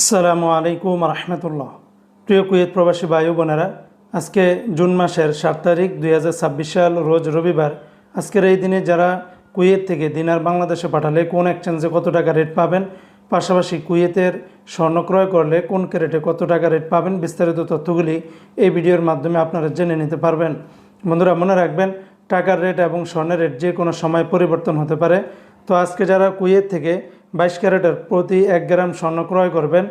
আসসালামু আলাইকুম রহমতুল্লাহ। প্রিয় কুয়েত প্রবাসী ভাই বোনেরা, আজকে জুন মাসের 7 তারিখ 2026 সাল, রোজ রবিবার। আজকের এই দিনে যারা কুয়েত থেকে দিনার বাংলাদেশে পাঠালে কোন এক্সচেঞ্জে কত টাকা রেট পাবেন, পাশাপাশি কুয়েতের স্বর্ণ ক্রয় করলে কোন ক্যারেটে কত টাকা রেট পাবেন, বিস্তারিত তথ্যগুলি এই ভিডিওর মাধ্যমে আপনারা জেনে নিতে পারবেন। বন্ধুরা, মনে রাখবেন, টাকার রেট এবং স্বর্ণের রেট যে কোনো সময় পরিবর্তন হতে পারে। তো আজকে যারা কুয়েত থেকে 22 ক্যারেটের প্রতি 1 গ্রাম স্বর্ণ ক্রয় করবেন,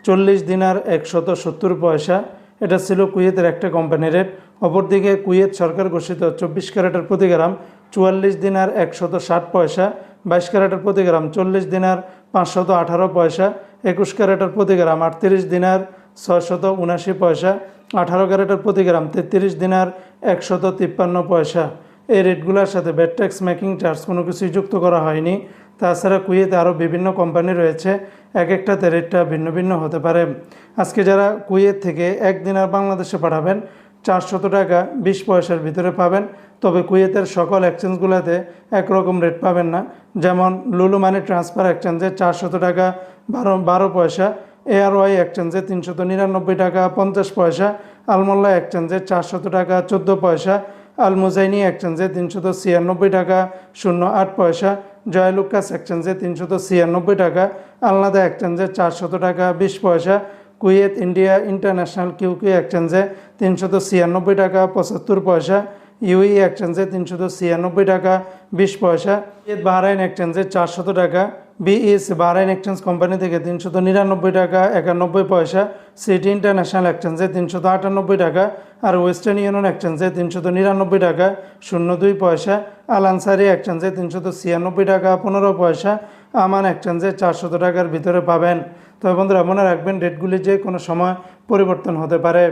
40 দিনার 170 পয়সা, এটা ছিল কুয়েতের একটা কোম্পানি রেট। অপরদিকে কুয়েত সরকার ঘোষিত 24 ক্যারেটের প্রতি গ্রাম 44 দিনার 160 পয়সা, 22 ক্যারেটের প্রতি গ্রাম 40 দিনার 518 পয়সা, 21 ক্যারেটের প্রতি গ্রাম 38 দিনার 679 পয়সা, 18 ক্যারেটের প্রতি গ্রাম 33 দিনার 153 পয়সা। এই রেটগুলোর সাথে ভ্যাট ট্যাক্স, মেকিং চার্জ কোনো কিছুই যুক্ত করা হয়নি। তাছাড়া কুয়েতে আরও বিভিন্ন কোম্পানি রয়েছে, এক একটাতে রেটটা ভিন্ন ভিন্ন হতে পারে। আজকে যারা কুয়েত থেকে 1 দিনার বাংলাদেশে পাঠাবেন, 400 টাকা 20 পয়সার ভিতরে পাবেন। তবে কুয়েতের সকল এক্সচেঞ্জগুলোতে একরকম রেট পাবেন না। যেমন লুলু মানি ট্রান্সফার এক্সচেঞ্জে 400 টাকা 12 পয়সা, এআরওয়াই এক্সচেঞ্জে 399 টাকা 50 পয়সা, আলমোল্লা এক্সচেঞ্জে 400 টাকা 14 পয়সা, আল মুজাইনি এক্সচেঞ্জে 396 টাকা 08 পয়সা, জয়লুকাস এক্সচেঞ্জে 396 টাকা, আলনাদা এক্সচেঞ্জে 400 টাকা 20 পয়সা, কুয়েত ইন্ডিয়া ইন্টারন্যাশনাল কিউকিউ এক্সচেঞ্জে 396 টাকা 75 পয়সা, ইউই এক্সচেঞ্জে 396 টাকা 20 পয়সা, কুয়েত বাহরাইন এক্সচেঞ্জে 400 টাকা, বিএস বাহরাইন এক্সচেঞ্জ কোম্পানি থেকে 399 টাকা 91 পয়সা, সিটি ইন্টারন্যাশনাল এক্সচেঞ্জে 398 টাকা, আর ওয়েস্টার্ন ইউনিয়ন এক্সচেঞ্জে 399 টাকা 02 পয়সা, আল আনসারি এক্সচেঞ্জে 396 টাকা 15 পয়সা, আমান এক্সচেঞ্জে 400 টাকার ভিতরে পাবেন। তবে বন্ধুরা, মনে রাখবেন, রেটগুলি যে কোনো সময় পরিবর্তন হতে পারে।